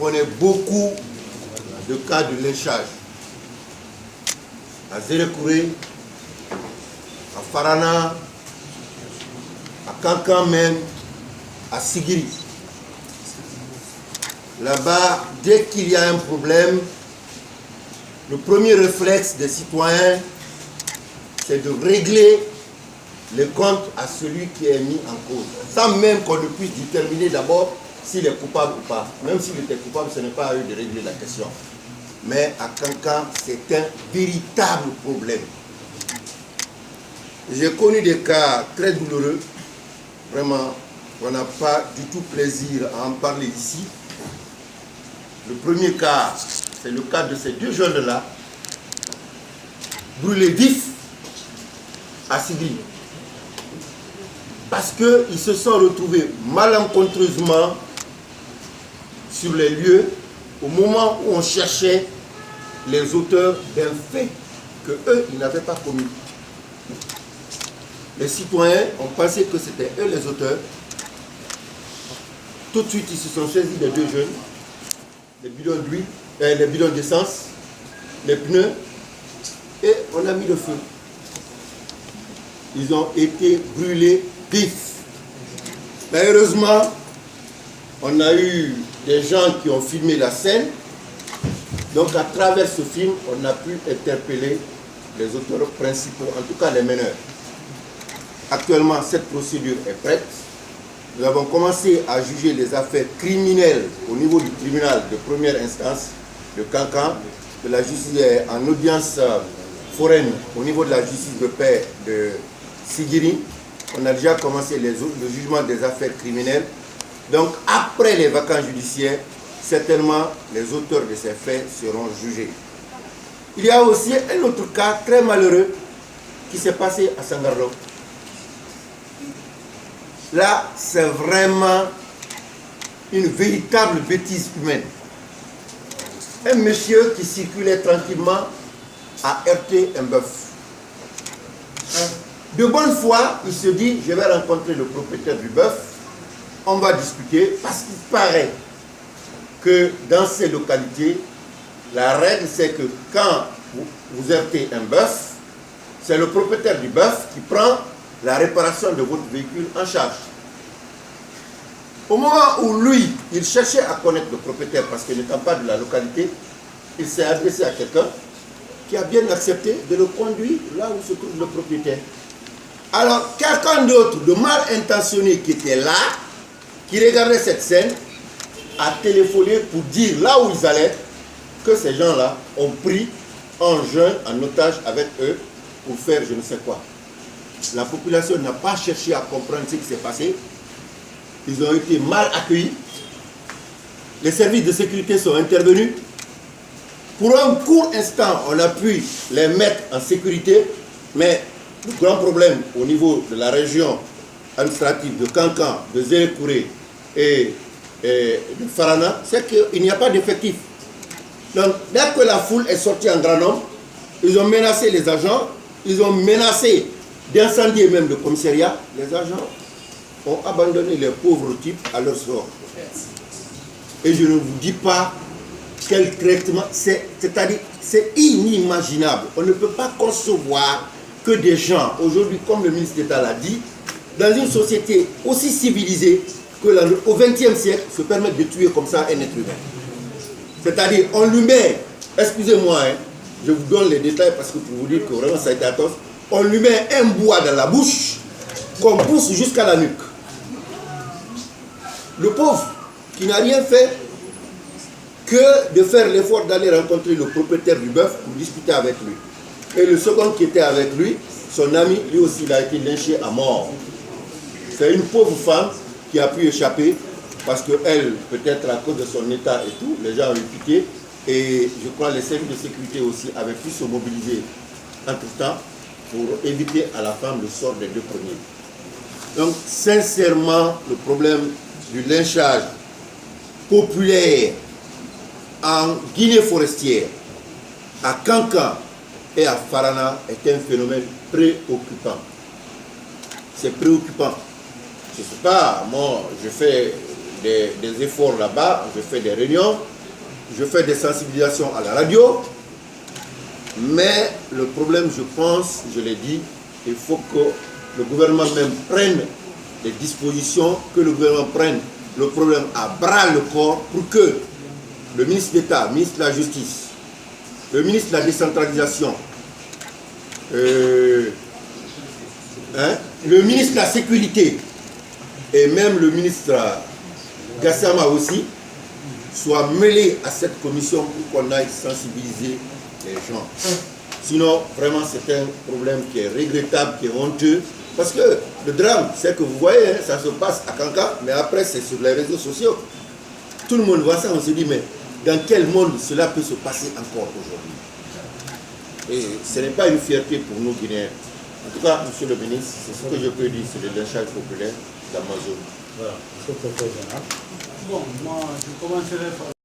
connaît beaucoup de cas de lynchage. À Zérekouré, à Farana, à Kankan même, à Sigiri. Là-bas, dès qu'il y a un problème, le premier réflexe des citoyens, c'est de régler les comptes à celui qui est mis en cause, sans même qu'on ne puisse déterminer d'abord s'il est coupable ou pas. Même s'il était coupable, ce n'est pas à eux de régler la question. Mais à Kankan, c'est un véritable problème. J'ai connu des cas très douloureux. Vraiment, on n'a pas du tout plaisir à en parler ici. Le premier cas, c'est le cas de ces deux jeunes-là, brûlés vifs à Sigiri. Parce qu'ils se sont retrouvés malencontreusement sur les lieux au moment où on cherchait les auteurs d'un fait que eux, ils n'avaient pas commis. Les citoyens ont pensé que c'était eux les auteurs. Tout de suite, ils se sont saisis des deux jeunes, les bidons d'huile, les bidons d'essence, les pneus, et on a mis le feu. Ils ont été brûlés vifs. Mais heureusement, on a eu des gens qui ont filmé la scène. Donc à travers ce film, on a pu interpeller les auteurs principaux, en tout cas les meneurs. Actuellement, cette procédure est prête. Nous avons commencé à juger les affaires criminelles au niveau du tribunal de première instance de Kankan, de la justice en audience foraine au niveau de la justice de paix de Sigiri. On a déjà commencé le jugement des affaires criminelles. Donc après les vacances judiciaires, certainement les auteurs de ces faits seront jugés. Il y a aussi un autre cas très malheureux qui s'est passé à Sangarlo. Là, c'est vraiment une véritable bêtise humaine. Un monsieur qui circulait tranquillement a heurté un bœuf. De bonne foi, il se dit, je vais rencontrer le propriétaire du bœuf, on va discuter, parce qu'il paraît que dans ces localités, la règle c'est que quand vous heurtez un bœuf, c'est le propriétaire du bœuf qui prend la réparation de votre véhicule en charge. Au moment où lui, il cherchait à connaître le propriétaire parce qu'il n'étant pas de la localité, il s'est adressé à quelqu'un qui a bien accepté de le conduire là où se trouve le propriétaire. Alors, quelqu'un d'autre de mal intentionné qui était là, qui regardait cette scène, a téléphoné pour dire là où ils allaient que ces gens-là ont pris un jeune en otage avec eux pour faire je ne sais quoi. La population n'a pas cherché à comprendre ce qui s'est passé. Ils ont été mal accueillis. Les services de sécurité sont intervenus. Pour un court instant, on a pu les mettre en sécurité, mais le grand problème au niveau de la région administrative de Kankan, de Zérekouré et de Farana, c'est qu'il n'y a pas d'effectif. Donc, dès que la foule est sortie en grand nombre, ils ont menacé les agents, ils ont menacé d'incendier même le commissariat. Les agents ont abandonné les pauvres types à leur sort. Et je ne vous dis pas quel traitement, c'est-à-dire c'est inimaginable. On ne peut pas concevoir que des gens, aujourd'hui, comme le ministre d'État l'a dit, dans une société aussi civilisée que au XXe siècle, se permettent de tuer comme ça un être humain. C'est-à-dire, on lui met, excusez-moi, hein, je vous donne les détails parce que pour vous dire que vraiment ça a été atroce, on lui met un bois dans la bouche qu'on pousse jusqu'à la nuque. Le pauvre, qui n'a rien fait que de faire l'effort d'aller rencontrer le propriétaire du bœuf pour discuter avec lui. Et le second qui était avec lui, son ami, lui aussi, il a été lynché à mort. C'est une pauvre femme qui a pu échapper parce qu'elle, peut-être à cause de son état et tout, les gens ont eu pitié. Et je crois que les services de sécurité aussi avaient pu se mobiliser entre-temps pour éviter à la femme le sort des deux premiers. Donc, sincèrement, le problème du lynchage populaire en Guinée forestière, à Kankan et à Farana est un phénomène préoccupant. C'est préoccupant. Je ne sais pas, moi, je fais des efforts là-bas, je fais des réunions, je fais des sensibilisations à la radio, mais le problème, je pense, je l'ai dit, il faut que le gouvernement même prenne les dispositions, que le gouvernement prenne le problème à bras le corps pour que le ministre d'État, le ministre de la Justice, le ministre de la Décentralisation, le ministre de la Sécurité et même le ministre Gassama aussi soient mêlés à cette commission pour qu'on aille sensibiliser les gens. Sinon, vraiment, c'est un problème qui est regrettable, qui est honteux. Parce que le drame, c'est que vous voyez, hein, ça se passe à Kanka, mais après, c'est sur les réseaux sociaux. Tout le monde voit ça, on se dit, mais dans quel monde cela peut se passer encore aujourd'hui? Et ce n'est pas une fierté pour nous, Guinéens. En tout cas, monsieur le ministre, c'est ce que je peux dire sur le lynchage populaire dans ma zone. Voilà, c'est très général. Bon, moi, je commencerai par...